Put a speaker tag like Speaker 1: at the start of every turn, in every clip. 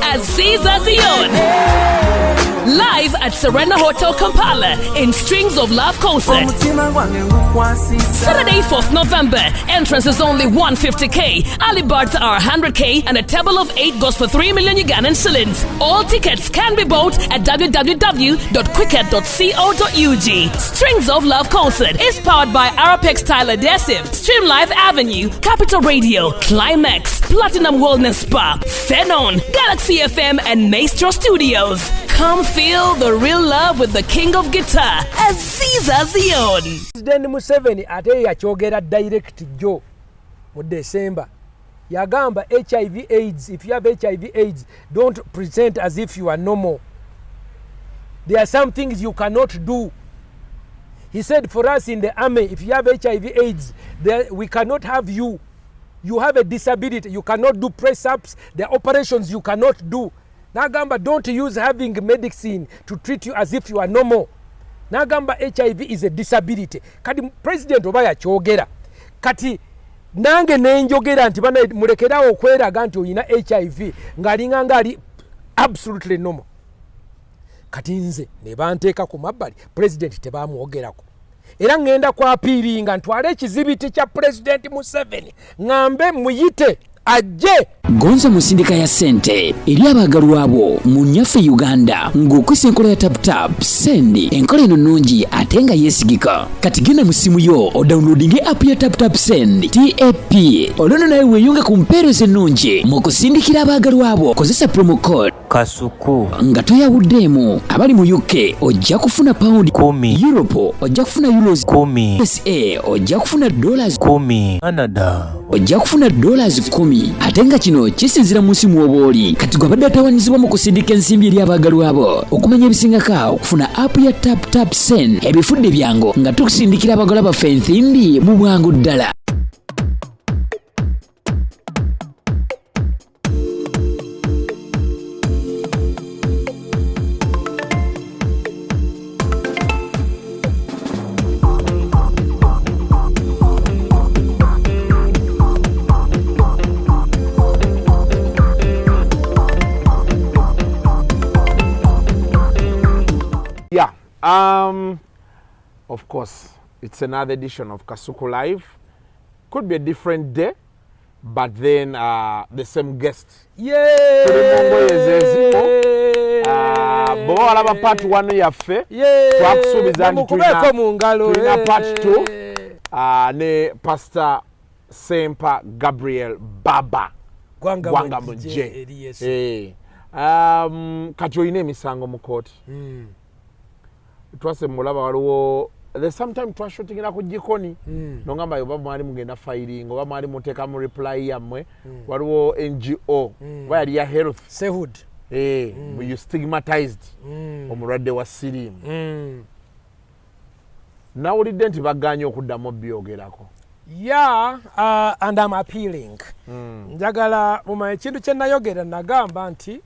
Speaker 1: as Caesar Zion. Live at Serena Hotel Kampala in Strings of Love concert. Saturday 4th November. Entrance is only 150k. Early birds are 100k and a table of 8 goes for 3 million Ugandan shillings. All tickets can be bought at www.quicket.co.ug. Strings of Love concert is powered by Arapex Style Adhesive, Stream Life Avenue, Capital Radio, Climax, Platinum Wellness Spa, Phenon, Galaxy FM and Maestro Studios. Come feel the real love with the king of guitar as Caesar Zion.
Speaker 2: President Museveni ate yakyogera direct Joe mu December. Yagamba HIV AIDS, if you have HIV AIDS, don't present as if you are normal. There are some things you cannot do. He said for us in the army, if you have HIV AIDS, we cannot have you. You have a disability. You cannot do press-ups. The operations you cannot do. Nagamba, don't use having medicine to treat you as if you are normal. Nagamba, HIV is a disability. Kati president oba yakyogera. Kati nange nenjogera nti bana mulekerawo okweraga nti oyina HIV ng'alinga ng'ali absolutely normal. Kati nze ne banteeka ku mabbali president tebamwogerako. Era ngenda kwa apiiringa ntwale ekizibiti kya president Museveni ngambe muyite ajje
Speaker 3: gonza musindika ya sente eri abagalwa abo mu nyaffe Uganda ng'okwisa enkola ya tap send enkola eno nnungi ate nga yeesigika kati genda mu simu yo odownloadinge app ya tap send TAP olwono nawe weeyunge ku mpeereza ennungi mu kusindikira abagalwa abo kozesa promo code
Speaker 4: Kasuku
Speaker 3: nga toyawuddeemu abali mu UK ojja kufuna pound 10 Europe ojja kufuna euros
Speaker 4: 10
Speaker 3: USA ojja kufuna dollars
Speaker 4: 10 Canada
Speaker 3: ojja kufuna dollars 10 ate nga kino kisinzira mu nsi mw'obooli kati gwe abadde atawaanyizibwa mu kusindika ensimbi eri abagalwa abo okumanya ebisingako okufuna app ya tap send ebifudde byangu nga tukusindikira abagalwa baffe ensimbi mu bwangu ddala.
Speaker 5: Of course, it's another edition of Kasuku Live. Could be a different day, but then the same guest.
Speaker 2: Yay!
Speaker 5: Bo alaba part 1 yaffe. Twakusuubiza nti tulina part 2 ne Pastor Sempa Gabriel Baba Gwanga Muje. Kati oyina emisango mu kooti. Twase mulaba waliwo there's sometimes twashotingira ku jikoni nongamba yoba mwali mugenda filing oba mwali muteka mu reply yamwe waliwo NGO wali ya health
Speaker 2: Sehud
Speaker 5: you stigmatized omulwadde wa sirimu nawulidde nti baganye okuddamu byogerako.
Speaker 2: And I'm appealing. Njagala mumanyi ekintu kye nayogera nagamba nti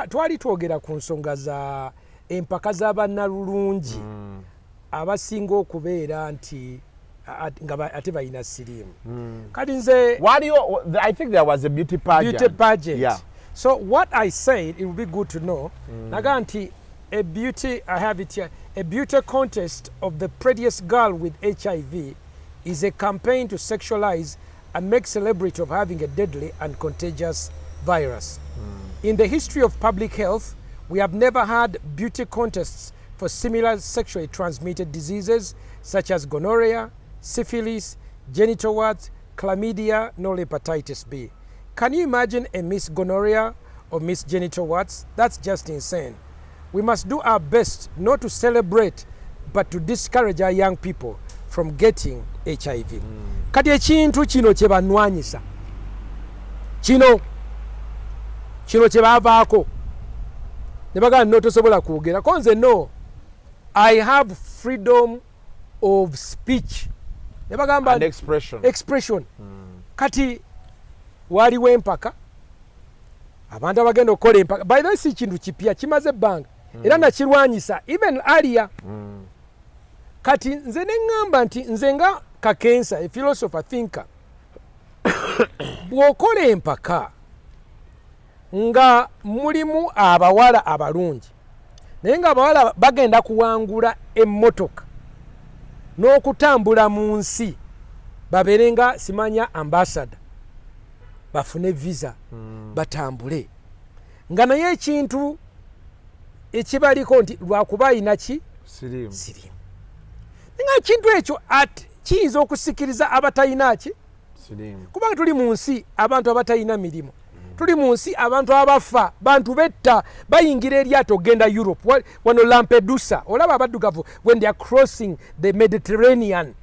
Speaker 2: twali twogera ku nsonga za empaka z'abannalulungi abasinga okubeera nti ate balina siriimu kati nze
Speaker 5: I think there was a beauty pageant. Yeah.
Speaker 2: So what I said, it would be good to know naga nti I have it here, a beauty contest of the prettiest girl with HIV is a campaign to sexualize and make celebrity of having a deadly and contagious virus. In the history of public health, we have never had beauty contests for similar sexually transmitted diseases such as gonorrhea, syphilis, genital warts, chlamydia, nor hepatitis B. Can you imagine a Miss Gonorrhea or Miss Genital Warts? That's just insane. We must do our best not to celebrate, but to discourage our young people from getting HIV. Kati ekintu kino kye banwanyisa. Kino kye bavaako. Nebaga no tosobola kwogera konze no. I have freedom of speech. Nebagamba
Speaker 5: and expression.
Speaker 2: Kati waliwo empaka abantu abagenda okukola empaka by the way si kintu kipya kimaze ebbanga era nakirwanyisa even earlier kati nze neŋŋamba nti nze nga Kakensa a philosopher thinker bw'okola empaka nga mulimu abawala abalungi naye nga abawala bagenda kuwangula emmotoka n'okutambula mu nsi babeerenga simanya ambassador bafune visa batambule nga naye ekintu ekibaliko nti lwakuba ayina ki sirimu nga ekintu ekyo kiyinza okusikiriza abatalina ki kubanga tuli mu nsi abantu abatalina mirimu tuli mu nsi abantu abafa bantu betta bayingira eryato ogenda Europe wano Lampedusa olaba abaddugavu when they are crossing the Mediterranean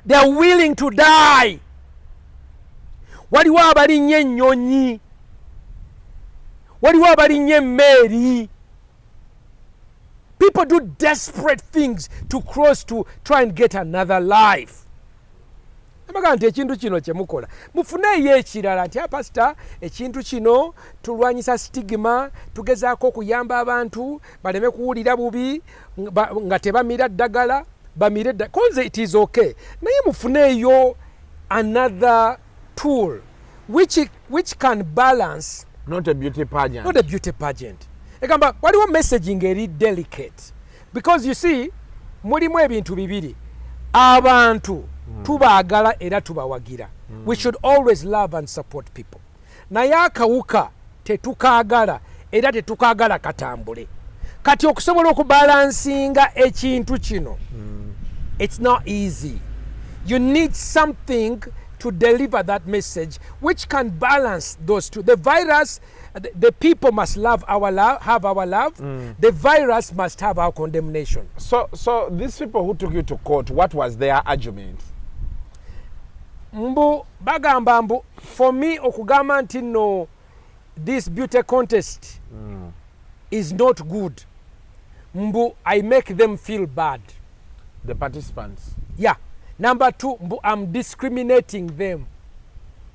Speaker 2: they are willing to die waliwo abalinnya ennyonyi waliwo abalinnya emmeeri people do desperate things to cross to try and get another life abaga nti ekintu kino kyemukola mufuneeyo ekirala nti pastor ekintu kino tulwanyisa stigma tugezaako okuyamba abantu baleme kuwulira bubi nga tebamira ddagala bamire konze it is okay naye mufuneeyo another tool which can balance
Speaker 5: not a beauty pageant egamba
Speaker 2: waliwo messaging eri delicate because you see mulimu ebintu bibiri abantu tubaagala era tubawagira we should always love and support people naye akawuka tetukaagala era tetukaagala katambule kati okusobola okubalansinga ekintu kino it's not easy you need something to deliver that message which can balance those two. The virus, the people must love our love, have our love. The virus must have our condemnation.
Speaker 5: So these people who took you to court, what was their argument?
Speaker 2: Mbu bagamba mbu for me okugamba nti no this beauty contest is not good. Mbu I make them feel bad.
Speaker 5: The participants?
Speaker 2: Yeah. Number two, mbu I'm discriminating them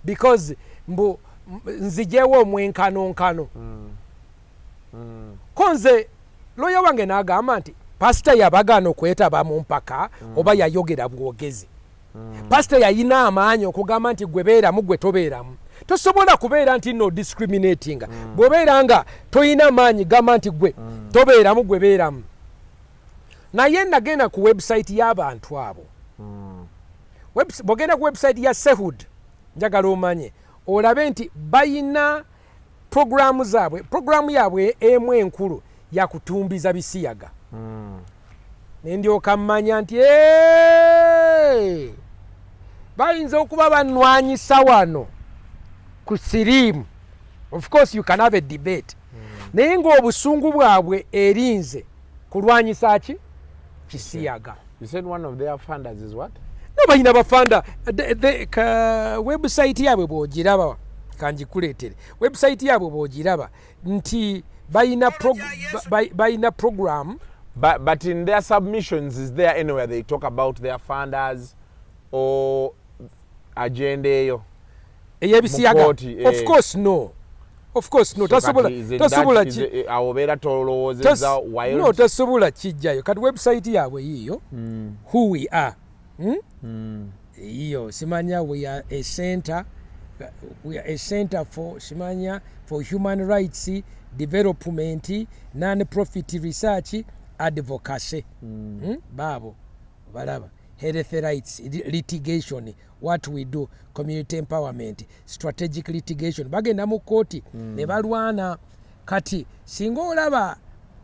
Speaker 2: because mbu nzijewo omwenkanonkano. Konze loya wange n'agamba nti pastor yabagana okwetaba mu mpaka oba yayogera bwogezi. Pastor yayina amaanyi okugamba nti gwe beeramu gwe tobeeramu. Tosobola kubeera nti no discriminating. Bw'obeera nga toyina maanyi gamba nti gwe tobeeramu gwe beeramu. Naye nagenda ku website y'abantu abo. Bw'ogenda ku website ya Sehud njagala omanye olabe nti bayina programu zaabwe programu yaabwe emu enkulu ya kutumbiza bisiyaga nendyoka mmanya nti bayinza okuba banwanyisa wano ku siriimu. Of course you can have a debate naye ng'obusungu bwabwe erinze kulwanyisa ki kisiyaga.
Speaker 5: You said one of their funders is what?
Speaker 2: No bayina bafanda website yabwe bw'ogiraba kanjikuleetere website yabwe bw'ogiraba nti bayina program.
Speaker 5: But in their submissions, is there anywhere they talk about their funders or agenda eyo?
Speaker 2: Eyebisiyaga? Of course no. Of course no. Tasobola ki
Speaker 5: awobera tolowozeza wild.
Speaker 2: No tasobola kijjayo. Kati website yabwe yiyo who we are. Iyo simanya we are a center for simanya for human rights development non-profit research advocacy. Babo balaba health rights litigation what we do community empowerment strategic litigation bagenda mu kooti ne balwana. Kati singa olaba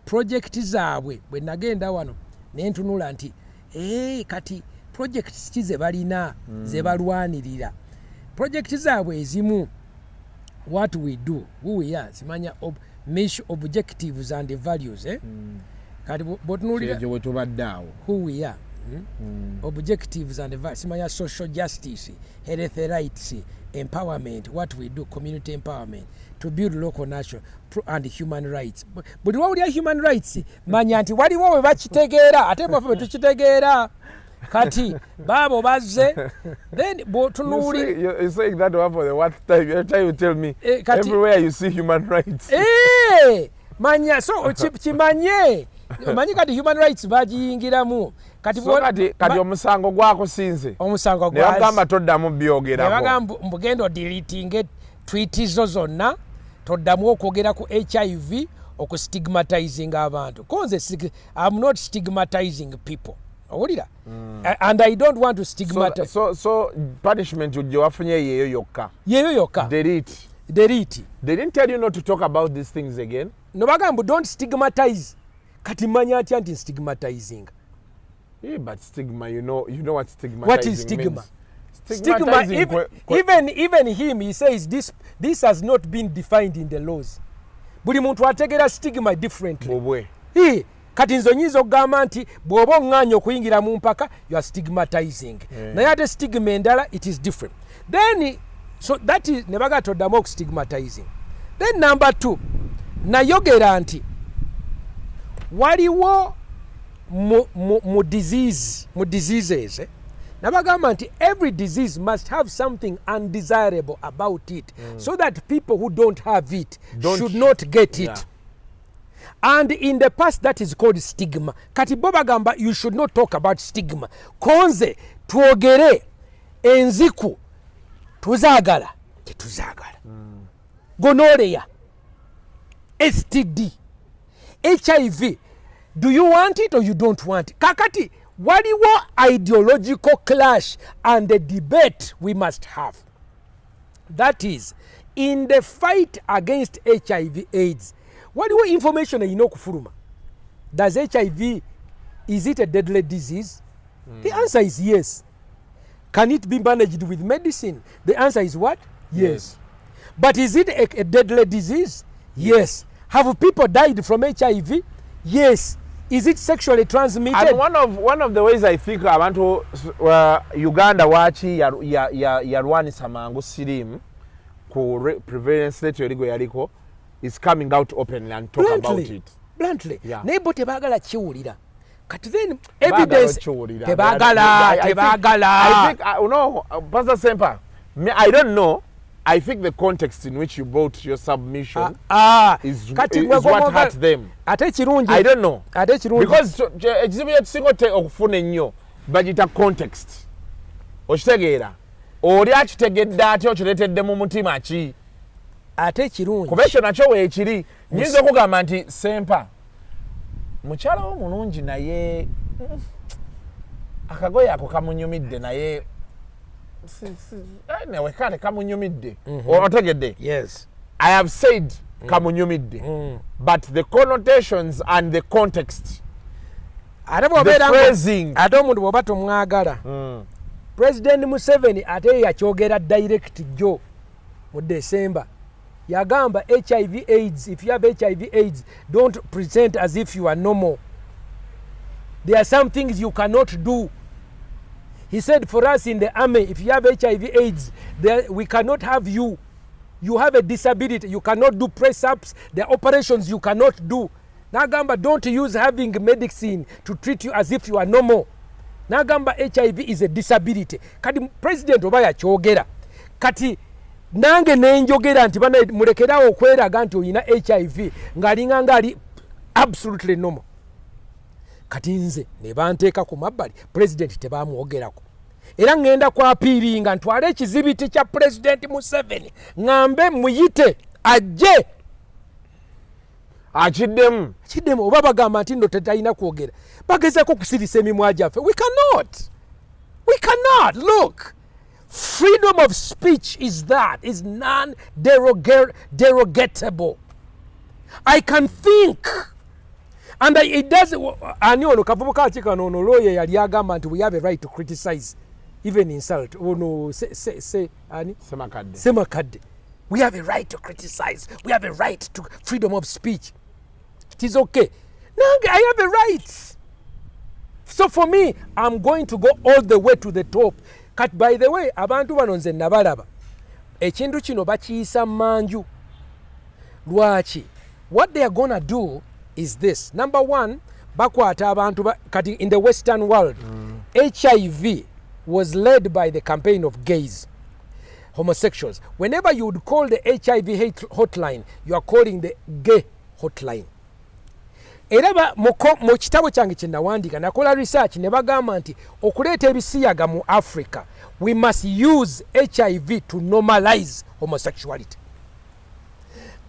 Speaker 2: project zaabwe bwe nagenda wano ne ntunula nti kati projects ki ze balina ze balwanirira project zaabwe ezimu what we do who we are simanya mission objectives and values kati botunulira
Speaker 5: je wetubaddawo
Speaker 2: who we are objectives and values simanya social justice health rights empowerment what we do community empowerment to build local national and human rights. Buli wawulira human rights manya nti waliwo we bakitegeera ate baffe tukitegeera kati babo bazze then botunuli
Speaker 5: you're saying that one for the what time every time you tell me everywhere you see human rights
Speaker 2: manya so kimanye manyi kati human rights bagiyingiramu kati
Speaker 5: so kati omusango gwakusinze
Speaker 2: omusango
Speaker 5: gwa bagamba toddamu byogerako
Speaker 2: bagamba mbugendo deleting tweet zo zonna toddamu okwogera ku HIV okustigmatizing abantu konze I'm not stigmatizing people owulira and I don't want to stigmatize
Speaker 5: so punishment ujje wafunye yeyo yokka delete they didn't tell you not to talk about these things again
Speaker 2: no bagambu don't stigmatize kati manya atya nti stigmatizing
Speaker 5: but stigma you know what stigmatizing
Speaker 2: what is stigma
Speaker 5: means.
Speaker 2: Stigma even him he says this has not been defined in the laws buli muntu ategera stigma differently kati nzo nyiza okugamba nti bw'oba oŋŋaanya okuyingira mu mpaka you are stigmatizing naye ate stigma endala it is different then so that is ne baga toddamu okustigmatizing then number 2 nayogera nti waliwo mu diseases nabagamba nti every disease must have something undesirable about it so that people who don't have it should not get it and in the past that is called stigma kati bo bagamba you should not talk about stigma konze twogere enziku tuzaagala tetuzaagala gonorrhea STD HIV do you want it or you don't want it kakati waliwo ideological clash and a debate we must have that is in the fight against HIV AIDS waliwo information eyina okufuluma does HIV is it a deadly disease the answer is yes can it be managed with medicine the answer is what yes but is it a deadly disease yes have people died from HIV yes is it sexually transmitted
Speaker 5: and one of the ways I think abantu Uganda wachi yalwanisa mangu sirimu ku prevalence rate yaligo yaliko is coming out openly and talk about it
Speaker 2: bluntly naye bo tebagala kiwulira kati then evidence tebagala
Speaker 5: I think Pr.Sempa I don't know I think the context in which you brought your submission is what hurt them.
Speaker 2: Ate kirungi.
Speaker 5: I don't know.
Speaker 2: Ate kirungi.
Speaker 5: Because ekizibu ekisinga okufuna ennyo bagita context. Okitegeera. Oli akitegedde ate okireetedde mu mutima ki?
Speaker 2: Ate kirungi.
Speaker 5: Kuba ekyo nakyo weekiri. Nyinza okugamba nti Sempa mukyala wo mulungi naye akagoye ako kamunyumidde naye anyway kale kamunyumidde otegedde
Speaker 2: yes
Speaker 5: I have said kamunyumidde but the connotations and the context the phrasing
Speaker 2: ate omuntu bw'oba tomwagala President Museveni ate yakyogera direct jo mu December yagamba HIV AIDS if you have HIV AIDS don't present as if you are normal there are some things you cannot do. He said for us in the army, if you have HIV AIDS, we cannot have you. You have a disability. You cannot do press-ups. There are operations you cannot do. Nagamba, don't use having medicine to treat you as if you are normal. Nagamba, HIV is a disability. Kati president oba yakyogera. Kati nange nenjogera nti bana mulekerawo okweraga nti oyina HIV ng'alinga ngali absolutely normal. Kati nze ne banteeka ku mabbali president tebamwogerako era ngenda kwa apiiringa ntwale ekizibiti kya president Museveni ngambe muyite ajje
Speaker 5: akiddemu
Speaker 2: oba bagamba nti nno tetalina kwogera bagezaako kusirisa emimwa gyaffe we cannot look freedom of speech is non-derogatable. I can think and it does ani ono kavubuka kikano ono lawyer yali agamba nti we have a right to criticize even insult ono ani semakadde we have a right to criticize we have a right to freedom of speech it is okay nange I have a right so for me I'm going to go all the way to the top kat by the way abantu bano nze nabalaba ekintu kino bakiyisa manju lwaki what they are gonna do is this. Number one, bakwata abantu kati in the Western world, HIV was led by the campaign of gays, homosexuals. Whenever you would call the HIV hotline, you are calling the gay hotline. Era mu kitabo kyange kye nawandika nakola research ne bagamba nti okuleeta ebisiyaga mu Africa, we must use HIV to normalize homosexuality.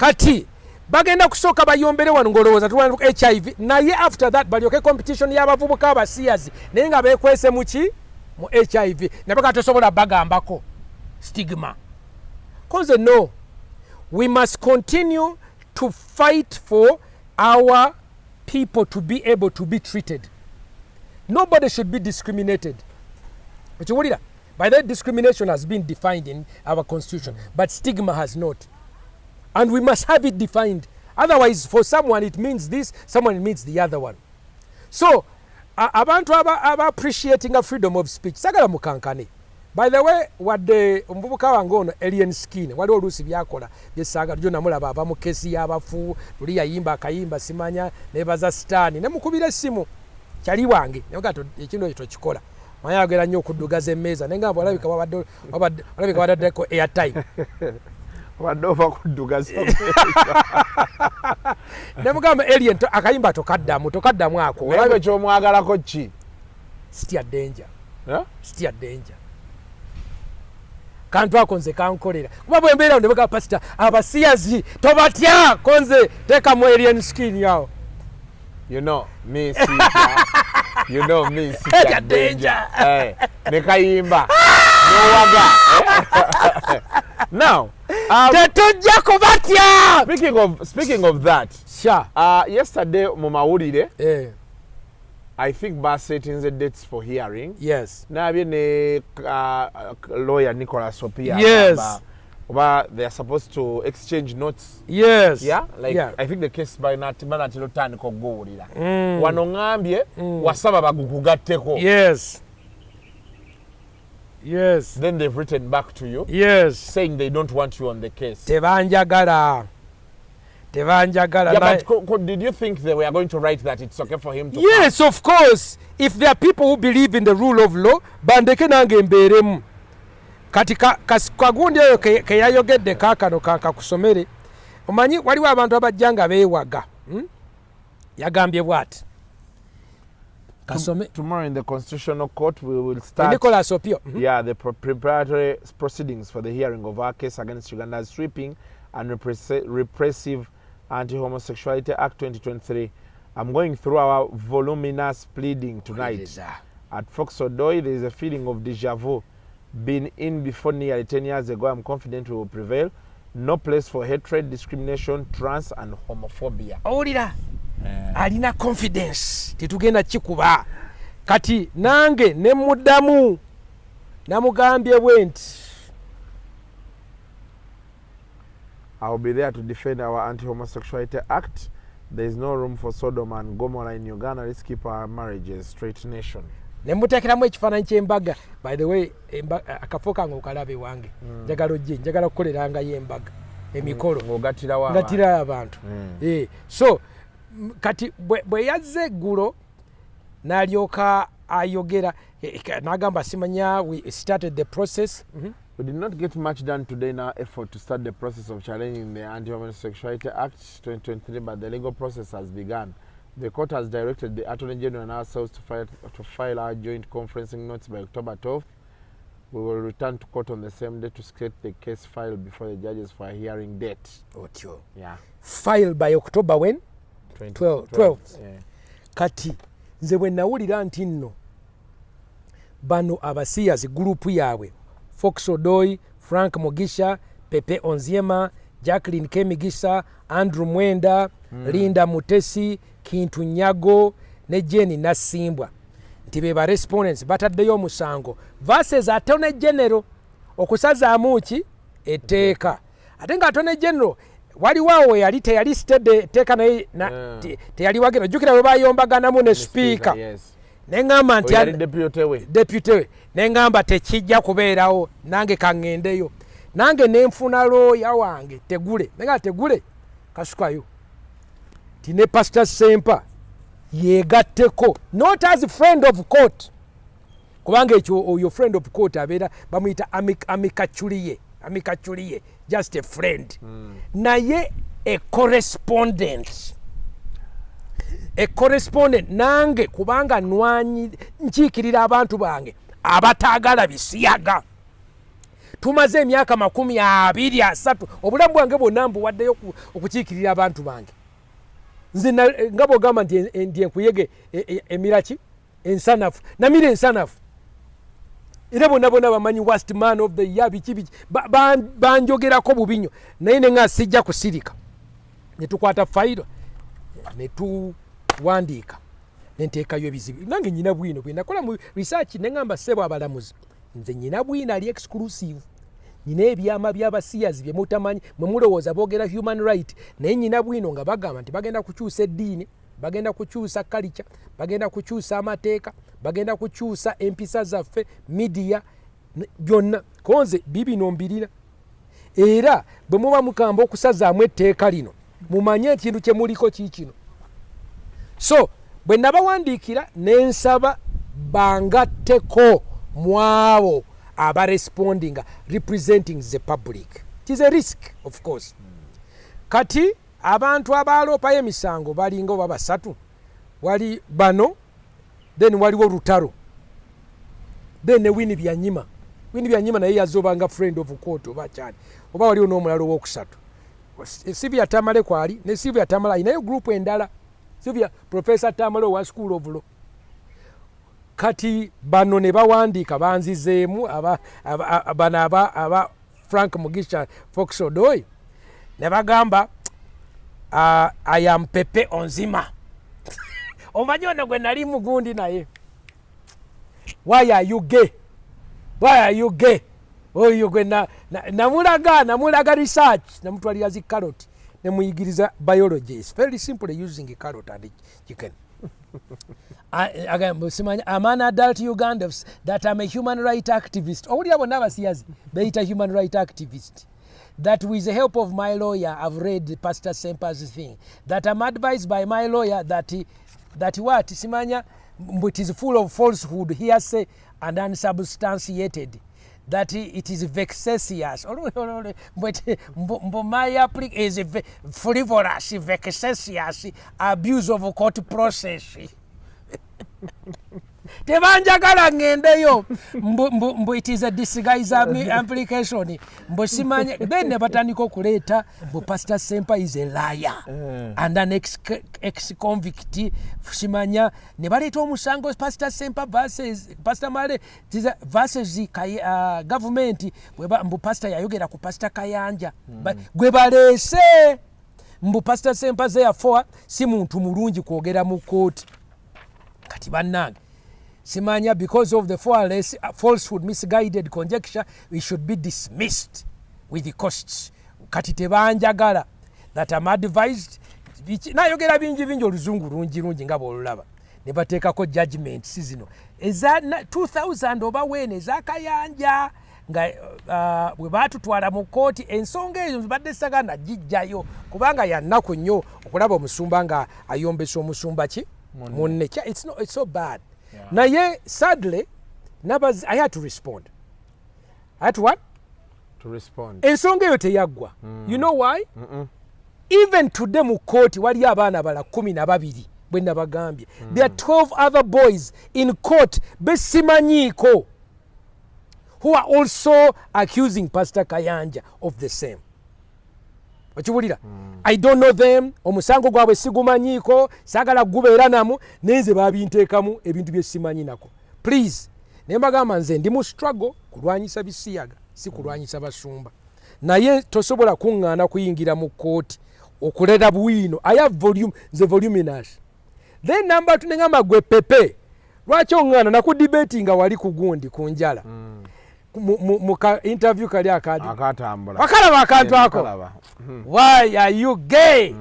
Speaker 2: kati bagenda kusooka bayombere wano ng'olowooza tulwana HIV naye after that balyoke competition y'abavubuka abasiyazi naye nga beekwese mu ki mu HIV ne baga tosobola bagambako stigma cause no we must continue to fight for our people to be able to be treated. Nobody should be discriminated. By that, discrimination has been defined in our constitution, but stigma has not. And we must have it defined. Otherwise, for someone it means this, someone it means the other one. So, abantu aba appreciating a freedom of speech. Sagala mukankane. By the way, wadde omuvubuka wange ono alien skin waliwo oluusi byakola byesaga tujjo namulaba ava mu kesi y'abafu tuli yayimba akayimba simanya nebaza sitaani ne mukubira essimu kyali wange negato ekino ekyo kikola manya yagera nnyo okuddugaza emmeeza naye nga balabika wadaddeko airtime
Speaker 5: wadde ova kuddugaza
Speaker 2: ne mugamba alien akayimba tokaddamu ako
Speaker 5: olabe kyomwagalako ki
Speaker 2: still danger still danger kantu ako nze kankolera kuba bwembeera ne baga pastor abasiyazi tobatya konze teka mu alien skin yao
Speaker 5: you know me see danger nekayimba nowaga now
Speaker 2: tetujja kubatya.
Speaker 5: Speaking of that,
Speaker 2: sure.
Speaker 5: Yesterday mu mawulire I think setting the dates for hearing.
Speaker 2: Yes.
Speaker 5: Nabye ne lawyer Nicholas Opia.
Speaker 2: Yes.
Speaker 5: They are supposed to exchange notes.
Speaker 2: Yes.
Speaker 5: Yeah. Like yeah. I think the case by natilo tani ko gowulira. Wano ngambye wasaba bagukugatteko.
Speaker 2: Yes. Yes.
Speaker 5: Then they've written back to you.
Speaker 2: Yes.
Speaker 5: Saying they don't want you on the case.
Speaker 2: Tebanjagala. Yeah,
Speaker 5: but did you think they were going to write that it's okay for him to
Speaker 2: Yes, come? Of course. If there are people who believe in the rule of law, bandeke nange mberemu. Kati kagundi eyo ke yayogedde kakano kusomere. Omanyi waliwo abantu abajjanga beewaga. Yagambye bwati.
Speaker 5: Tomorrow in the Constitutional Court we will start
Speaker 2: Nicholas Opio.
Speaker 5: Yeah, the preparatory proceedings for the hearing of our case against Uganda's sweeping and repressive Anti-Homosexuality Act 2023. I'm going through our voluminous pleading tonight. At Fox Odoi, there is a feeling of deja vu. Been in before nearly 10 years ago, I'm confident we will prevail. No place for hatred, discrimination, trans and homophobia.
Speaker 2: Owulira alina confidence tetugenda kikuba kati nange ne muddamu namugambye bwenti
Speaker 5: I'll be there to defend our Anti-Homosexuality Act. There is no room for Sodom and Gomorrah in Uganda. Let's keep our marriages straight nation.
Speaker 2: Nemutekeramu ekifaananyi ky'embaga. By the way, akafo kange okalabe wange. Njagala ojje, njagala kukoleranga y'embaga. Emikolo. Ngatira abantu. So, kati bwe yazze eggulo n'alyoka ayogera n'agamba simanya we started the process.
Speaker 5: We did not get much done today in our effort to start the process of challenging the Anti-Homosexuality Act 2023, but the legal process has begun. The court has directed the Attorney General and ourselves to file our joint conferencing notes by October 12th. We will return to court on the same day to set the case file before the judges for a hearing date. Yeah.
Speaker 2: File by October when? 12th.
Speaker 5: Yeah.
Speaker 2: Kati nze bwe nawulira nti nno bano abasiyazi gurupu yaabwe Fox Odoi, Frank Mugisha, Pepe Onziema, Jacqueline Kemigisa, Andrew Mwenda, Linda Mutesi, Kintu Nyago ne Jenny Nasimbwa nti be ba respondents bataddeyo omusango versus Attorney General okusazaamu ki etteeka ate nga Attorney General waliwo yali teyali stede teeka naye teyali wagenda jjukira bwe bayombaganamu ne speaker nengamba nti deputy we nengamba tekijja kubeerawo nange kaŋŋendeyo nange nenfuna looya wange tegule nenga tegule kasukayo ti ne Pastor Sempa yegatteko not as friend of court kubanga ekyo oyo friend of court abeera bamuyita amikachuliye just a friend naye a correspondent nange kubanga nkiikirira abantu bange abataagala bisiyaga tumaze emyaka 23 obulamu bwange bwonna mbuwaddeyo okukiikirira abantu bange nze nga bwogamba ndi enkuyege emiraki ensanafu namira ensanafu era bonna bamanyi worst man of the year biki banjogerako bubinyo naye nenga sijja kusirika netukwata fayiro netuwandiika nenteekayo ebizibu nange nyina bwino bwe nakola mu research nengamba ssebo abalamuzi nze nyina bwino ali exclusive nyina ebyama by'abasiyazi bye mutamanyi mwe mulowooza boogera human right naye nyina bwino nga bagamba nti bagenda kukyusa eddiini bagenda kukyusa culture bagenda kukyusa amateeka bagenda kukyusa empisa zaffe media byonna konze bibino mbirira era bwe muba mukamba okusazaamu etteeka lino mumanye ekintu kye muliko kiikino so bwe nabawandiikira nensaba bangatteko mwabo aba responding representing the public. It is a risk of course. Kati abantu abaloopayo emisango balinga oba basatu wali bano then waliwo Rutaro then ne Winnie Byanyima naye yazobanga friend of court oba kyali oba waliwo n'omulalo w'okusatu Sylvia Tamale kwali ne Sylvia Tamale inayo group endala Sylvia Professor Tamale wa School of Law. Kati bano ne bawandiika banzizeemu aba Frank Mugisha Fox Odoy ne bagamba I am Pepe Onzima omanyi ono gwe nali mugundi naye why are you gay oyo gwe namulaga research namutwalira zi carrot ne muyigiriza biology. It's very simple using a carrot and chicken. I'm an adult Ugandans that I'm a human rights activist. All you have siyazi beita human rights activist. That with the help of my lawyer, I've read Pastor Sempa's thing. That I'm advised by my lawyer that what simanya it is full of falsehood, hearsay, and unsubstantiated. That it is vexatious. But my application is frivolous, vexatious, abuse of court process. Tebanjagala ngendeyo mbu it is a disguise application mbu simanya then nebatandika okuleeta bu Pastor Sempa is a liar and an ex-convict simanya ne baleeta omusango Pastor Sempa versus Pastor Male versus government mbu pastor yayogera ku Pastor Kayanja gwe baleese mbu Pastor Sempa therefore si muntu mulungi kwogera mu court kati bannange simanya because of the falsehood misguided conjecture we should be dismissed with the costs kati tebanjagala that I'm advised nayogera bingi oluzungu lungi nga bwolulaba ne bateekako judgment zino eza 2000 oba wene ezakayanja nga bwe batutwala mu kooti ensonga ezo zibadde sagana jijjayo kubanga yannaku nnyo okulaba omusumba nga ayombesa omusumba ki munne it's so bad. Yeah. Naye sadly I had to respond. I had to what?
Speaker 5: To respond.
Speaker 2: Ensonga eyo teyaggwa. You know why? Even today mu court wali abaana bala 12 bwe nabagambye. There are 12 other boys in court besimanyiiko who are also accusing Pastor Kayanja of the same. Okiwulira? I don't know them. Omusango gwabwe sigumanyiiko sagala gubeera namu nenze babinteekamu ebintu bye simanyi nako. Please ne mbagamba nze ndi mu struggle kulwanyisa bisiyaga si kulwanyisa basumba naye tosobola kuŋŋaana kuyingira mu kooti okulera bwino. I have volume nze voluminous. Then number 2 ngamba gwe Pepe lwaki oŋŋaana nakudibeti nga wali kugundi ku njala muka interview kali
Speaker 5: akatambula
Speaker 2: akalaba akantu ako why are you gay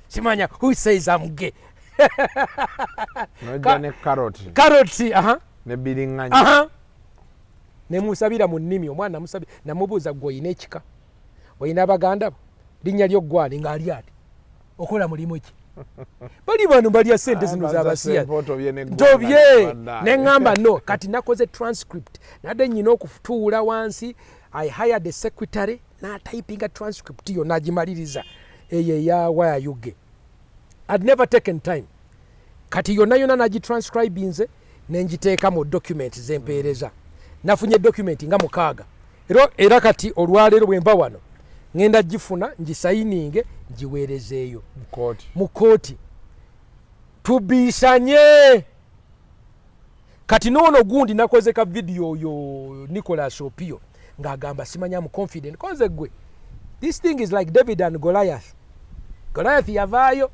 Speaker 2: simanya who says I'm gay
Speaker 5: no jane carrot ne biringanya
Speaker 2: ne musabira mu nnimi omwana musabi namubuuza gwe oyina ekika oyina baganda linnya lyo gwali ngali ati okola mulimu ki bali bano bali sente zino z'abasiya ntobye neŋŋamba no kati nakoze transcript nadde nnyina okutuula wansi I hired a secretary n'atypinga transcript yo nagimaliriza eyo eya why are you gay. I'd never taken time kati yonna nagitranscribe nze nenjiteeka mu document zempeereza nafunye document nga 6 era kati olwaleero bwe mba wano ngenda gifuna ngisayininge ngiweerezeeyo mu kooti tubiisanye. Kati noono gundi nakoze ka video yo Nicholas Opio ng'agamba simanya mu confident koze gwe this thing is like David and Goliath yavaayo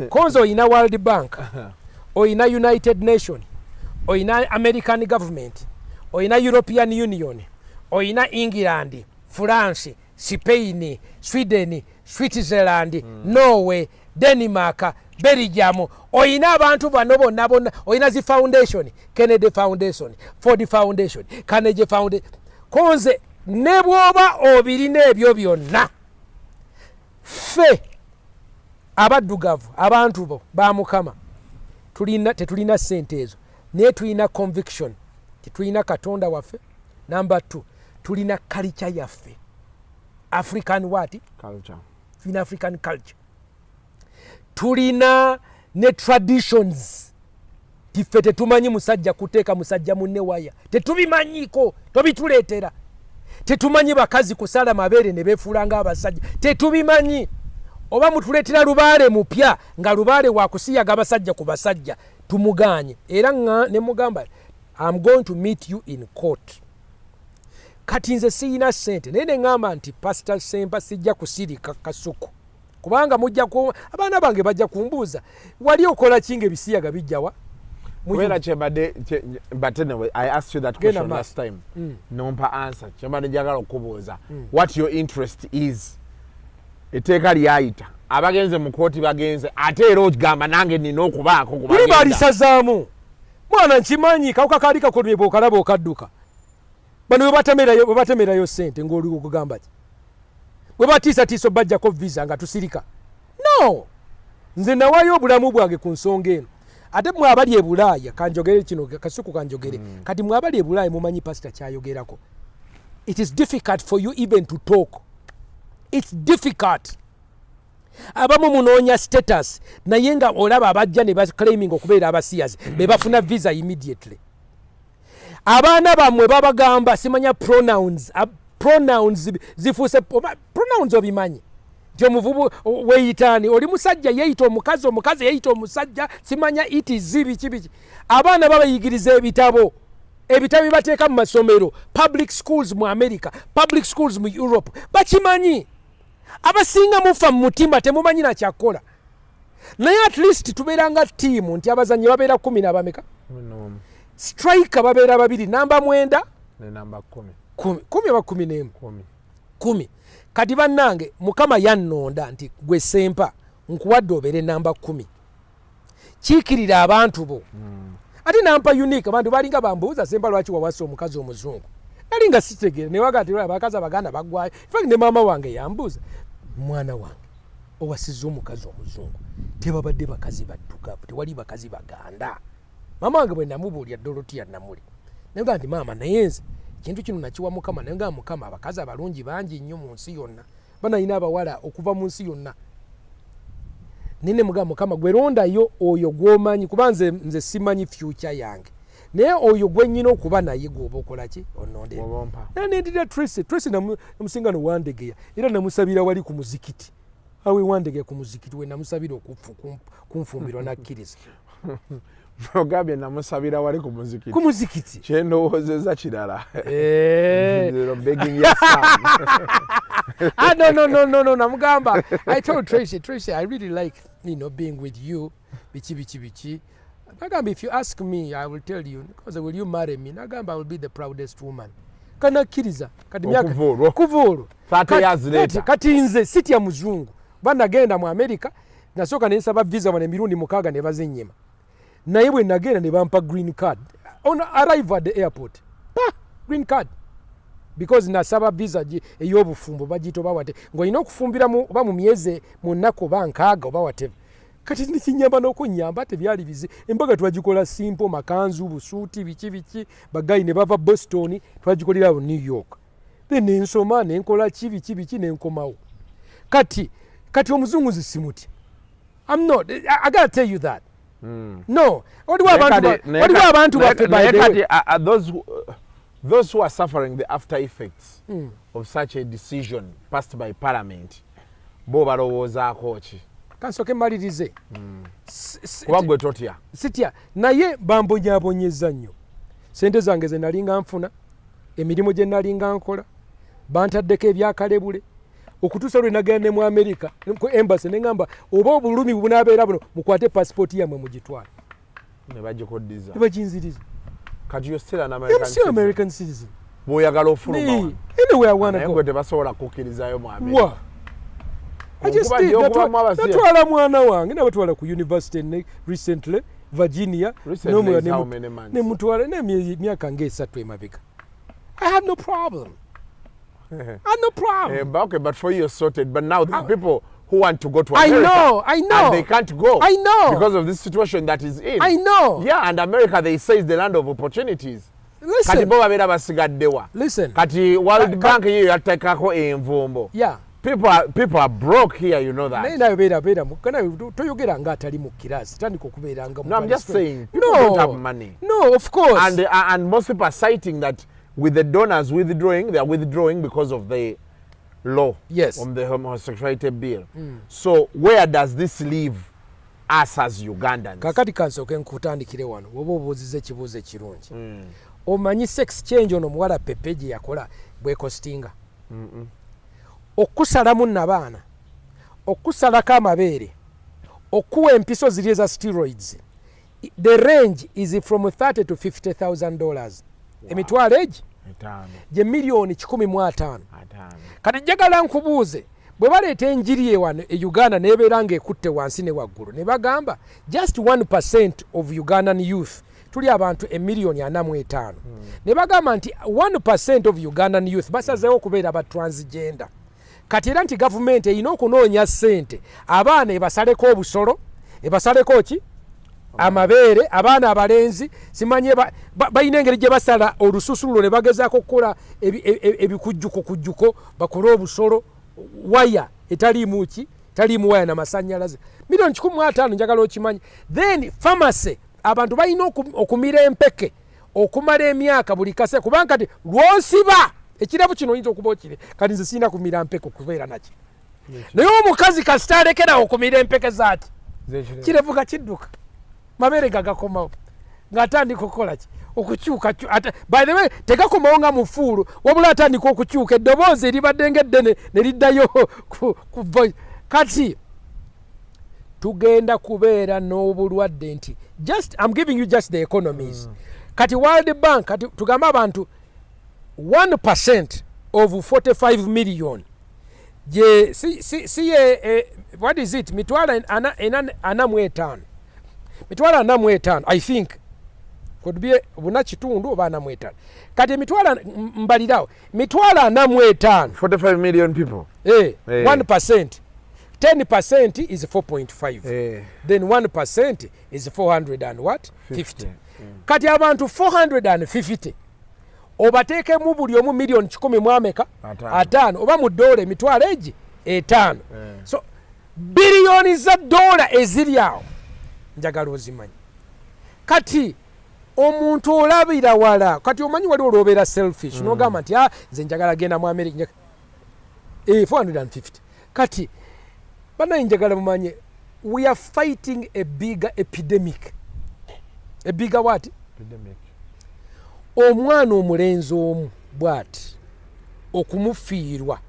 Speaker 2: konzo oyina World Bank oyina United Nation oyina American government oyina European Union oyina England, France, Spain, Sweden, Switzerland, Norway, Denmark, Belgium. Oyina abantu bano bonna oyina zi foundation, Kennedy Foundation, Ford Foundation, Carnegie Foundation. Konze ne bwoba obirina ebyo byonna fe abaddugavu abantu bo ba Mukama tetulina sente ezo naye tulina conviction tetulina Katonda waffe. Number 2 tulina culture yaffe African what?
Speaker 5: Culture.
Speaker 2: Tulina African culture. Tulina ne traditions. Tiffe tetumanyi musajja kuteeka musajja munne waya. Tetubimanyiko, tobituleetera. Tetumanyi bakazi kusala mabeere ne beefulanga abasajja. Tetubimanyi. Oba mutuleetera lubaale mupya nga lubaale wa kusiyaga abasajja ku basajja tumuganye. Era ne mugamba I'm going to meet you in court. Kati nze siyina ssente naye ne ŋŋamba nti Pastor Sempa sijja kusirika kasuku kubanga mujja ku abaana bange bajja kumbuuza wali okola kinga ebisiyaga bijjawa
Speaker 5: Wera chebade but anyway I asked you that question last time. Nompa answer. Chembade njagala okubuuza what your interest is. Eteeka lyayita abagenze mu kooti bagenze ate era ogamba nange nina okubaako kubagenda.
Speaker 2: Bali balisazaamu mwana nkimanyi kawuka kaali kakolwe bw'okalaba okadduka. Bano bwe batemerayo ssente ng'oli okugamba ki bwe batiisatiisa bajjako visa nga tusirika. No, nze nawaayo obulamu bwange ku nsonga eno. Ate mwe abali e Bulaaya kanjogere kino kasuku kanjogere kati mwe abali e Bulaaya mumanyi pastor kyayogerako. It is difficult for you even to talk. It's difficult. Abamu munoonya status naye nga olaba abajja ne baclaiming okubeera abasiyazi be bafuna visa immediately. Abaana bamwe babagamba simanya pronouns zifuuse pronouns obimanyi nti omuvubu weyitaani oli musajja yeyita omukazi omukazi yeyita omusajja simanya iti biki abaana babayigiriza ebitabo bateeka mu masomero public schools mu America public schools mu Europe bakimanyi abasinga mufa mu mutima temumanyi na kyakola naye at least tubeeranga tiimu nti abazannyi babeera 10 n'abameka striker babeera 2 namba 9
Speaker 5: ne namba
Speaker 2: 10 aba 10 kati bannange Mukama yannonda nti gwe Sempa nkuwadde obeere namba 10 kiikirira abantu bo ate nampa unique abantu balinga bambuuza Sempa lwaki wawasa omukazi omuzungu nalinga sitegere ne wagati abakazi abaganda bagwayo in ne maama wange yambuuza mwana wange owasiza omukazi omuzungu tebabadde bakazi baddugavu tewali bakazi baganda. Mama wange bwe namubuulya Dorothea Namuli naye nti maama naye nze kintu kino nakiwa Mukama naye nga Mukama abakazi abalungi bangi nnyo mu nsi yonna banayina abawala okuva mu nsi yonna nene mugamba Mukama gwe rondayo oyo gw'omanyi kuba nze simanyi future yange naye oyo gwe nnyina okuba naye gwoba okola ki ononde nanendira Tracy namusinga nowandegeya era namusabira wali ku muzikiti awe wandege ku muzikiti we namusabira kunfumbirwa nakkiriza
Speaker 5: Ogambye namusabira wali ku muzikiti.
Speaker 2: Ku muzikiti.
Speaker 5: Kyendowoozezza kirala.
Speaker 2: Begging your son. No, namugamba. I told Tracy, I really like, being with you. Bichi. Nagamba, if you ask me, I will tell you. Because will you marry me? Nagamba, I will be the proudest woman. Kanakkiriza. Kati myaka. Okuvulu.
Speaker 5: 30 years later.
Speaker 2: Kati nze sitya muzungu. Banagenda mu America. Nasooka ne nsaba visa wane mirundi 6 ne bazinnyima. Naye bwe nagenda ne bampa green card on arrival at the airport green card because nasaba visa ey'obufumbo bagito bawate ng'olina okufumbira oba mu myezi mu nnaku oba 6 oba wate kati nikinyamba n'okunyamba tebyali bizi embaga twagikola simple makanzu busuuti biki bagayi ne bava Boston twagikolera mu New York then ensoma nenkola biki nenkomawo kati omuzungu zisimuti I'm not I gotta tell you that. No, waliwo abantu baffe by the way.
Speaker 5: Those those who are suffering the after effects of such a decision passed by parliament bo balowoozaako ki
Speaker 2: kansoke malirize
Speaker 5: kuba gwe totya
Speaker 2: sitya naye bambonyabonyeza nnyo sente zange ze nalinga nfuna emirimu gye nalinga nkola bantaddeko ebyakalebule okutuusa lwe nagenda mu America ku embassy ne ngamba oba obulumi bunaabeera buno mukwate passport yammwe mugitwala
Speaker 5: ne bagikoddiza
Speaker 2: ne baginziriza
Speaker 5: kati you're still an
Speaker 2: American citizen
Speaker 5: bw'oyagala ofuluma
Speaker 2: anywhere I want to go
Speaker 5: naye tebasobola kukkirizayo mu America
Speaker 2: natwala mwana wange nabatwala ku university recently Virginia ne mutwala n'emyaka ng'esatu emabega I have no problem.
Speaker 5: Okay, but for you you're sorted. But now there are people who want to go to America.
Speaker 2: I know.
Speaker 5: And they can't go.
Speaker 2: I know.
Speaker 5: Because of this situation that is in.
Speaker 2: I know.
Speaker 5: Yeah, and America, they say, is the land of opportunities.
Speaker 2: Listen.
Speaker 5: Listen. Kati World Bank here yatekako envumbo.
Speaker 2: Yeah.
Speaker 5: People are broke here, you know that. No, I'm just saying, people don't have money.
Speaker 2: No, of course.
Speaker 5: And most people are citing that with the donors withdrawing, they are withdrawing because of the law on the homosexuality bill. So where does this leave us as Ugandans?
Speaker 2: Kakati kansoke nkutandikire wano woba obuuziza ekibuuzo ekirungi. Omanyi sex change ono muwala pepe gye yakola bwekostinga. Okusalamu nabaana, okusalako amabeere, okuwa empiso ziri eza steroids. The range is from $30,000 to $50,000. Emitwalo egi gye milioni 15. Kati njagala nkubuuze bwe baleeta enjiri ewano e Uganda nebeera ng'ekutte wansi ne waggulu ne bagamba just 1% of Ugandan youth tuli abantu emiliyoni 45 ne bagamba nti 1% of Ugandan youth basazeewo okubeera ba transgender. Kati era nti gavumenti erina okunoonya ssente abaana ebasaleko obusolo ebasaleko ki amabeere abaana abalenzi simanye balina engeri gye basala olususululo ne bagezaako okukola ebikujjuko bakole obusolo waya etaliimu ki taliimu waya n'amasannyalaze milioni 15 njagala okimanyi. Then pharmacy abantu balina okumira empeke okumala emyaka buli kase kubanga kati lwosiba ekirabu kino oyinza okuba okire kati nze sirina kumira mpeke okubeera naki naye omukazi kasita alekera okumira empeke zaati kirevuga kidduka mabere gagakomawo ng'atandika okukola ki okukyuka. By the way tegakomawo nga mufuulu wabula atandika okukyuka eddoboozi eribadde ng'eddene ne liddayo ku voice. Kati tugenda kubeera n'obulwadde nti I'm giving you just the economies. Kati World Bank kati tugamba abantu 1% of 45 million je what is it mitwala anamwetano mitwala anamwetano I think could be buna kitundu oba anamwetano kati mitwala mbalirawo mitwala anamwetano
Speaker 5: 45 million people
Speaker 2: 1% 10% is 4.5 then 1% is 400 and what 50 kati abantu 450 obateekemu buli omu milioni 10 mu ameka 5 oba mu dola emitwalo egi 5 so biliyoni za dola eziri awo njagala ozimanyi. Kati omuntu olabira wala kati omanyi wali olwobeera selfish nogamba nti nze njagala genda mu America 450 kati bana njagala mumanye we are fighting a bigger epidemic. A bigger what?
Speaker 5: Epidemic.
Speaker 2: Omwana omulenzi omu bwati okumufiirwa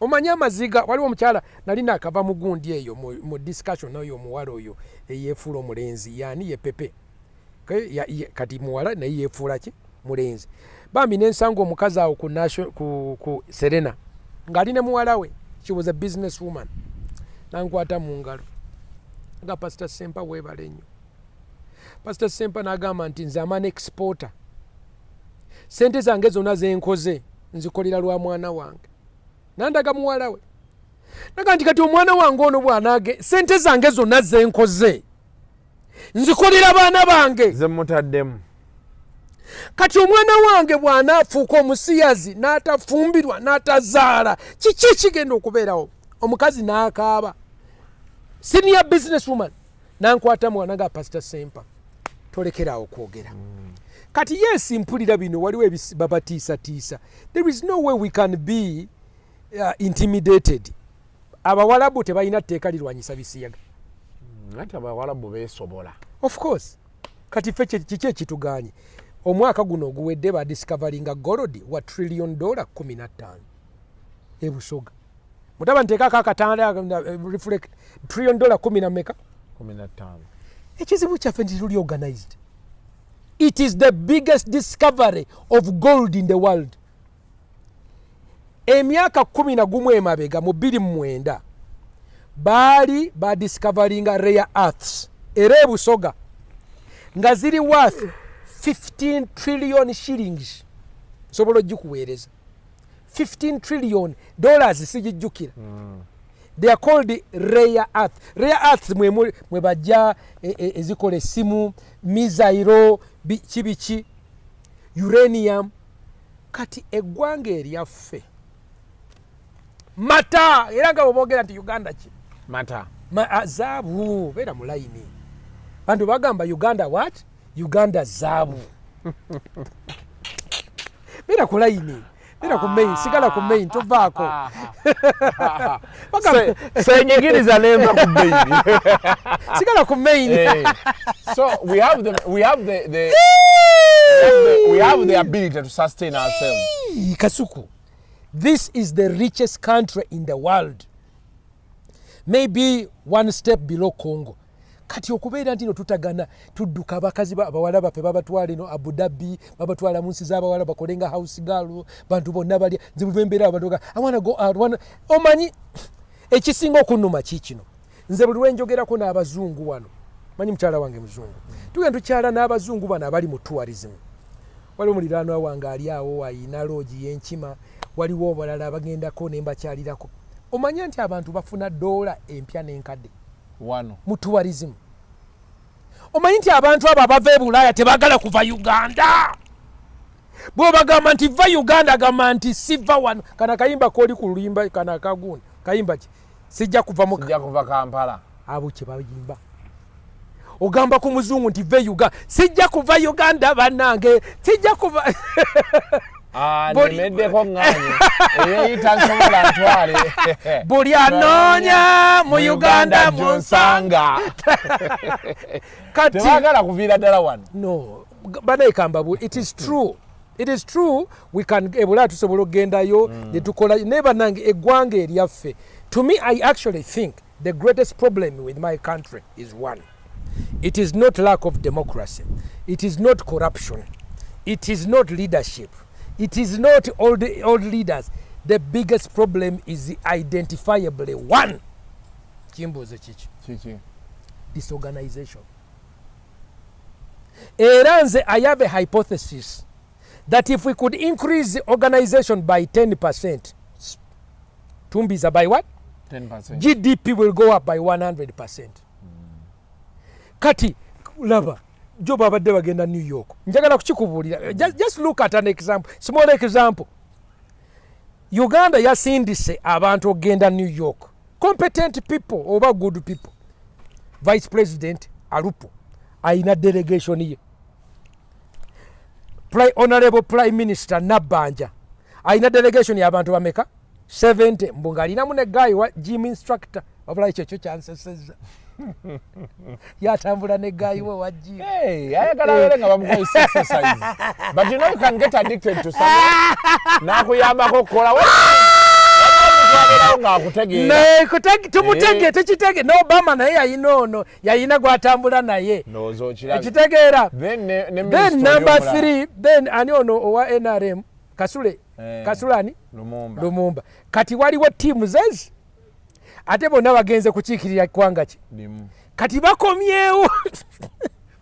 Speaker 2: omanya amaziga waliwo omukyala nalina akava mu gundi eyo mu discussion oyo omuwala oyo eyeefuula omulenzi yani ye pepe kati muwala naye yeefuula ki mulenzi bambi nensanga omukazi awo ku Serena ng'ali ne muwala we she was a business woman nankwata mu ngalo nga Pastor Sempa weebale nnyo. Pastor Sempa n'agamba nti nze amana exporter sente zange zonna zenkoze nzikolera lwa mwana wange nandaga muwala we naga nti kati omwana wange ono bwanage sente zange zonna zenkoze nzikolera baana bange
Speaker 5: zemutaddemu
Speaker 2: kati omwana wange bwanaafuuka omusiyazi n'atafumbirwa n'atazaala kiki kigenda okubeerawo. Omukazi n'akaaba senior business woman nankwata mwana ga Pastor Sempa tolekera okwogera kati yes mpulira bino waliwo babatiisatiisa. There is no way we can be intimidated. Abawalabu tebalina tteeka lirwanyisa bisiyaga.
Speaker 5: Ate abawalabu beesobola.
Speaker 2: Of course. Kati ffe kiki ekituganye? Omwaka guno oguwedde badiscoveringa gold wa $1 trillion 15 ebusoga. Mutaba nteekako akatanda reflect $1 trillion 10 na meka?
Speaker 5: 15.
Speaker 2: Ekizibu kyaffe nti tuli organized. It is the biggest discovery of gold in the world. Emyaka 11 emabega mu 2009 baali badiscoveringa rare earths era ebusoga nga ziri worth 15 trillion shillings. Sobola ogikuweereza 15 trillion dollars sijijjukira. They are called rare earth. Rare earth mwe bajja ezikola essimu, misairo, kibiki, uranium. Kati eggwanga eryaffe mata era nga bw'boogera nti Uganda ki
Speaker 5: mata
Speaker 2: zaabu beera mu layini. Bantu bagamba Uganda what? Uganda zaabu. Beera ku layini. Beera ku main, sigala ku main tovaako.
Speaker 5: Senyigiriza nemba ku main.
Speaker 2: Sigala ku main.
Speaker 5: So we have the ability to sustain ourselves.
Speaker 2: Kasuku. This is the richest country in the world. Maybe one step below Congo. Kati okubeera nti no tutagana tudduka abakazi abawala bape babatwala ino Abu Dhabi, babatwala mu nsi z'abawala bakolenga house girl, bantu bonna bali nzibuvembera abantu ga I wanna go out. Omanyi ekisinga okunuma kikino. Nze buli lwenjogerako n'abazungu wano. Manyi mukyala wange muzungu. Tugenda tukyala n'abazungu bano abali mu tourism. Waliwo muliraanwa wange ali awo ayina loogi y'enkima. Waliwo abalala bagendako ne mbakyalirako. Omanya nti abantu bafuna dola empya n'enkadde
Speaker 5: wano
Speaker 2: mu tourism. Omanyi nti abantu abo abava e Bulaaya tebagala kuva Uganda. Bw'obagamba nti va Uganda agamba nti siva wano. Kana kayimba koli ku lulimba kana kaguni. Kayimba ki? Sijja kuva
Speaker 5: Kampala.
Speaker 2: Abo kye bayimba. Ogamba ku muzungu nti va Uganda. Sijja kuva Uganda bannange. Sijja kuva
Speaker 5: Nemeddeko ng'anyi eyeyita nsobola ntwale
Speaker 2: buli anoonya mu Uganda munsanga. Kati
Speaker 5: tebagala kuviira ddala wano.
Speaker 2: No banayikamba it is true. It is true we can ebula tusobola ogendayo ne tukola ne bannange eggwanga eryaffe. To me I actually think the greatest problem with my country is one. It is not lack of democracy. It is not corruption. It is not leadership. It is not old leaders. The biggest problem is identifiably one. Kimbuzo chichi. Disorganization. Eranze, I have a hypothesis that if we could increase the organization by 10%, Tumbiza by what?
Speaker 5: 10%.
Speaker 2: GDP will go up by 100%. Kati, lava. Job abadde bagenda New York. Njagala kukikubuulira. Just look at an example. Small example. Uganda yasindise abantu ogenda New York. Competent people oba good people. Vice President Alupo ayina delegation ye. Honorable Prime Minister Nabanja ayina delegation y'abantu bameka 70 mbunga alinamu ne guy wa gym instructor wabula ekyo kyanseseza. Yatambula ne guy we wa gym.
Speaker 5: Hey, ayagala wele nga bamukola exercise. But you know you can get addicted to something. Nakuyambako kola we. Tumutege
Speaker 2: tekitege no Obama naye yayina ono yayina gwatambula naye ekitegeera. Then number 3 then ani ono owa NRM Kasulani Lumumba. Kati waliwo tiimu zezi ate bonna bagenze kukiikirira kwanga ki kati bakomyewo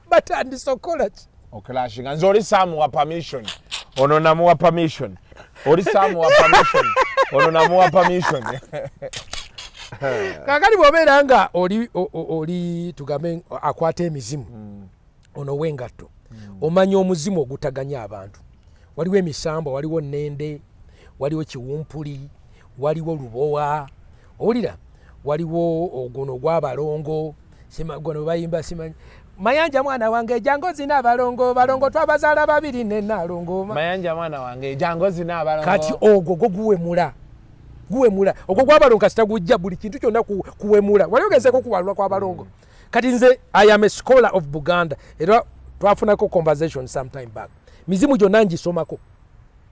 Speaker 2: batandise okola ki
Speaker 5: okelashinga nze oli samuwa permission ono namuwa permission oli samuwa permission ono namuwa permission.
Speaker 2: Kakati bw'obeera nga oli tugambe akwata emizimu ono w'engatto omanya omuzimu ogutaganya abantu. Waliwo emisamba, waliwo nnende, waliwo kiwumpuli, waliwo lubowa, owulira waliwo oguno gw'abalongo, gono bayimba simanyi. Mayanja mwana wange jango zina balongo twabazaala babiri ne nalongo
Speaker 5: Mayanja mwana wange jango zina balongo
Speaker 2: kati ogwo guwemula ogwo gwabalongo kasita gujja buli kintu kyonna kuwemula wali ogezeko kuwalula kwa balongo kati nze I am a scholar of Buganda era twafunako conversation sometime back mizimu gyonna ngisomako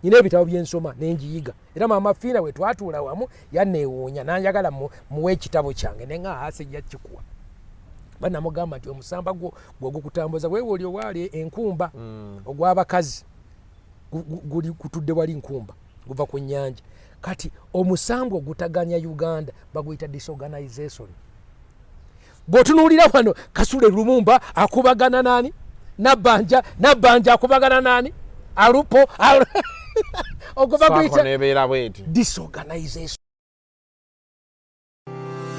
Speaker 2: nyina ebitabo byensoma nenjiyiga era mama Fiina we twatuula wamu yanneewuunya nanjagala muwe ekitabo kyange nenga hase yakikuwa bana mugamba nti omusamba gwo gukutambuza wewe oli owali enkumba ogw'abakazi guli kutudde wali nkumba guva ku nnyanja kati omusambo gutaganya Uganda baguyita disorganization bw'otunuulira wano Kasule Lumumba akubagana nani Nabbanja akubagana nani Alupo
Speaker 5: ogubaguyita
Speaker 2: disorganization.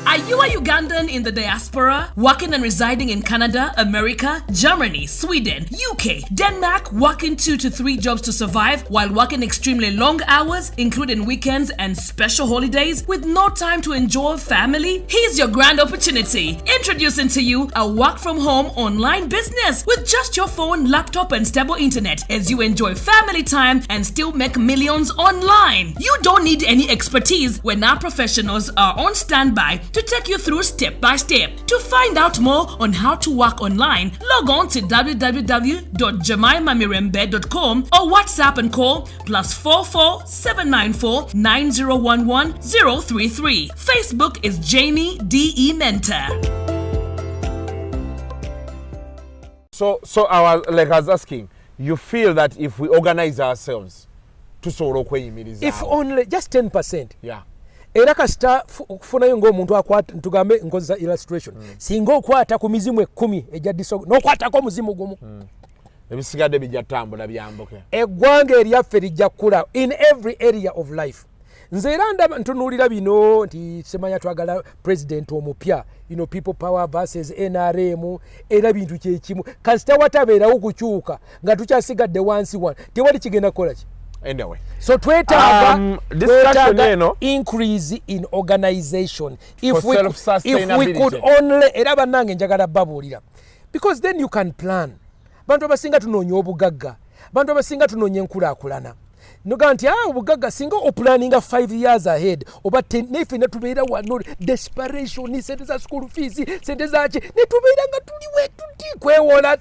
Speaker 1: Are you a Ugandan in the diaspora, working and residing in Canada, America, Germany, Sweden, UK, Denmark, working 2 to 3 jobs to survive while working extremely long hours, including weekends and special holidays, with no time to enjoy family? Here's your grand opportunity. Introducing to you a work-from-home online business with just your phone, laptop, and stable internet as you enjoy family time and still make millions online. You don't need any expertise when our professionals are on standby to take you through step by step. To find out more on how to work online, log on to www.jemaimamirembe.com or WhatsApp and call +44 794 9011 033. Facebook is Jamie DE Mentor.
Speaker 5: So I was asking, you feel that if we organize ourselves to soro kweyimiriza
Speaker 2: if only just 10%.
Speaker 5: Yeah.
Speaker 2: Era kasita okufunayo ng'omuntu akwata tugambe nkozesa illustration singa okwata ku mizimu 10 ejja n'okwatako omuzimu gumu
Speaker 5: ebisigadde bijja tambula byambuke
Speaker 2: eggwanga eryaffe lijja kukula in every area of life. Nze era ndaba ntunuulira bino nti semanya twagala president omupya people power versus NRM era bintu kyekimu kasita watabeerawo kukyuka nga tukyasigadde wansi tewali kigenda kukola ki.
Speaker 5: Anyway,
Speaker 2: so twetaaga increase in organization if we could only era bannange njagala babuulira because then you can plan. Bantu abasinga tunoonya obugagga, bantu abasinga tunoonya enkulaakulana noga nti obugagga singa opulaninga 5 years ahead oba 10 nefe netubeera wano desperation sente za school fees sente zaki netubeera nga tuli wetuti kwewola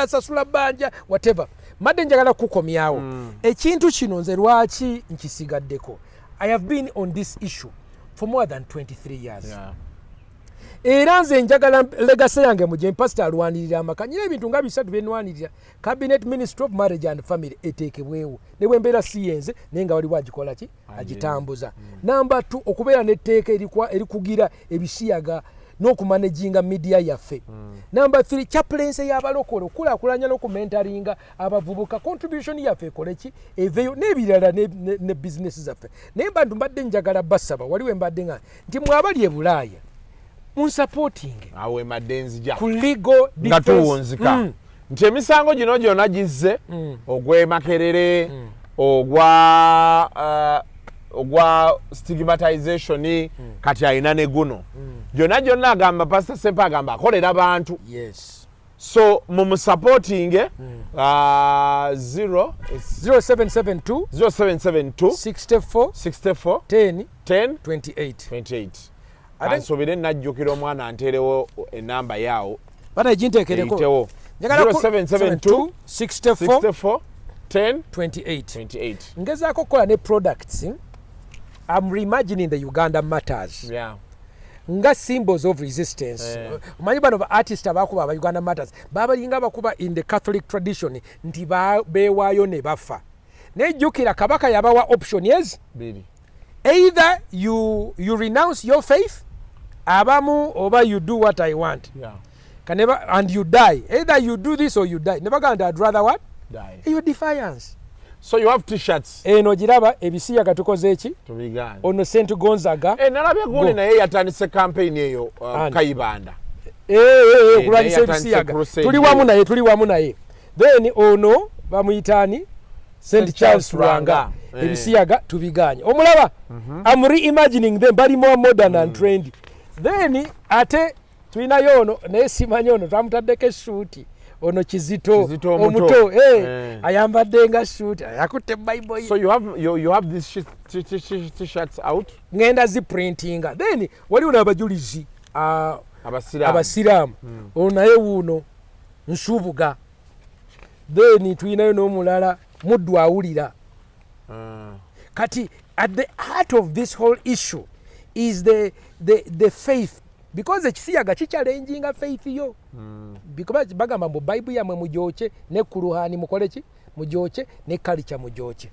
Speaker 2: sasula banja whatever. Madde njagala kukomyawo ekintu kino nze lwaki nkisigaddeko. I have been on this issue for more than 23 years.
Speaker 5: Yeah.
Speaker 2: Era nze njagala legacy yange mu gye pastor alwanirira amaka nyina ebintu nga bisatu byenwanirira cabinet ministry of marriage and family eteekebwewo ne bwembeera si yenze naye nga waliwo agikola ki agitambuza. Number 2 okubeera n'etteeka erikugira ebisiyaga n'okumanaginga media yaffe. Number 3 chaplaincy y'abalokole okulaakulanya n'okumentoringa abavubuka contribution yaffe ekole ki eveyo n'ebirala ne business zaffe. Naye bantu mbadde njagala basaba waliwo mbadde nga nti mwabali e Bulaaya unsupporting
Speaker 5: awe madenzija
Speaker 2: ku legal
Speaker 5: defense nti emisango gino gyonna gizze ogw'emakerere ogwa stigmatization kati ayina ne guno gyonna agamba Pr.Sempa agamba akolera abantu.
Speaker 2: Yes.
Speaker 5: So mu supporting 0772 64 10 28 ansobere najjukira omwana anterewo enamba yawo
Speaker 2: bana ejintekereko
Speaker 5: 0772 64 10
Speaker 2: 28 ngezaako kukola ne products. I'm reimagining the Uganda matters.
Speaker 5: Yeah.
Speaker 2: Nga symbols of resistance. Omanyi bano ba artist abakuba aba Uganda matters babalinga bakuba in the Catholic tradition nti beewaayo ne bafa. Nejjukira kabaka yabawa option yes
Speaker 5: Billy.
Speaker 2: Either you renounce your faith abamu oba you do what I want.
Speaker 5: Yeah.
Speaker 2: And you die. Either you do this or you die. Never gonna I'd rather what?
Speaker 5: Die.
Speaker 2: Your defiance.
Speaker 5: So you have t-shirts.
Speaker 2: Eno giraba ebisiya katukoze eki?
Speaker 5: Tubigana.
Speaker 2: Ono St. Gonzaga.
Speaker 5: Nalabye gundi naye yatandise campaign eyo Kayibanda.
Speaker 2: Kulwanyisa ebisiya. Tuli wamu naye. Then ono bamuyitani St. Charles Rwanga. Ebisiyaga tubiganye. Omulaba? I'm reimagining them bali more modern and trendy. Then ate tulinayo ono naye simanyi ono twamutaddeko essuuti ono Kizito omuto ayambadde nga suuti yakutte Bible.
Speaker 5: So you have these t-shirts out?
Speaker 2: Ngenda ziprintinga then waliwo n'abajulizi abasiraamu ono naye wuuno Nsubuga then tulinayo n'omulala Muddu awulira. Kati at the heart of this whole issue is the faith, because ekisiyaga kichallenginga faith yo. Because bagamba mu Bible yamwe mujooche ne Kuruhani mukole ki mujooche ne culture mujooche.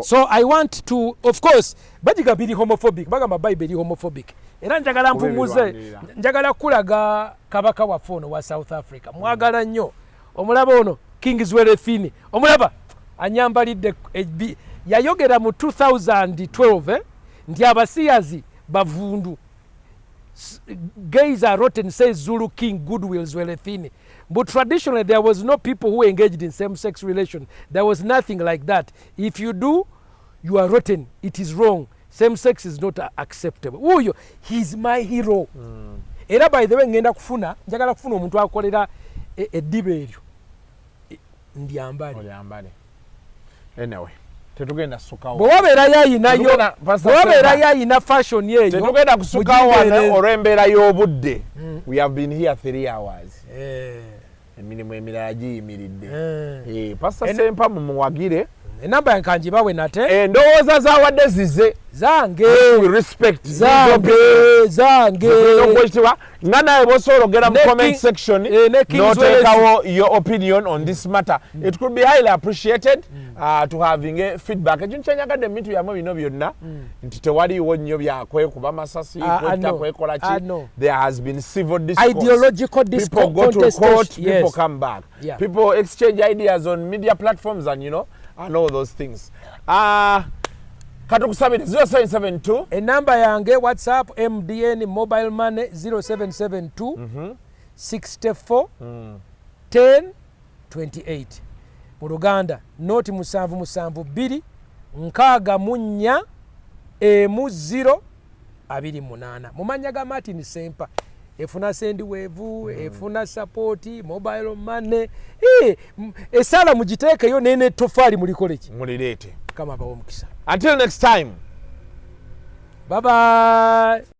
Speaker 2: So I want to, of course, bajiga biri homophobic, bagamba Bible eri homophobic. Era njagala mpumuze, njagala kulaga kabaka wa fono wa South Africa. Mwagala nnyo. Omulaba ono King Zwelithini. Omulaba anyambalidde yayogera mu 2012 nti abasiyazi bavundu. Gays are rotten, says Zulu King Goodwill Zwelithini. But traditionally there was no people who engaged in same-sex relation. There was nothing like that. If you do, you are rotten. It is wrong. Same-sex is not acceptable. Uyo, he's my hero. Era by the way ngenda kufuna, njagala kufuna omuntu akolera eddiba eryo. Ndiambale.
Speaker 5: Anyway. Tetugenda sukawo.
Speaker 2: Bw'obeera yayinayo, bw'obeera yayina fashion yeyo.
Speaker 5: Tetugenda kusukawo wano olw'embeera y'obudde. We have been here 3 hours. Emirimu emirala giyimiridde. Pr.Sempa mumuwagire. Enamba yankanjibawe nate. Endowooza z'awadde zize.
Speaker 2: Zange.
Speaker 5: We respect.
Speaker 2: Zange.
Speaker 5: Nga nawe bw'osobola ogera mu comment section n'oteekawo your opinion on this matter. It could be highly appreciated to having a feedback. Ekintu kyenyagadde mu bintu byammwe bino byonna nti tewaliiwo nnyo byakwekuba masasi kwetta kwekola ki. There has been civil discourse.
Speaker 2: Ideological discourse.
Speaker 5: People go to court, people come back. People exchange ideas on media platforms and and all those things. Katukusabire 0772
Speaker 2: enamba yange WhatsApp MDN mobile money 0772 64 10 28 mu Luganda noti 772 64 10 28 mumanya ga Martin Sempa efuna sendi wevu efuna support mobile money esala mujiteeke yo nene tofali mulikoleki
Speaker 5: mulirete
Speaker 2: kama bawo mukisa.
Speaker 5: Until next time,
Speaker 2: bye bye.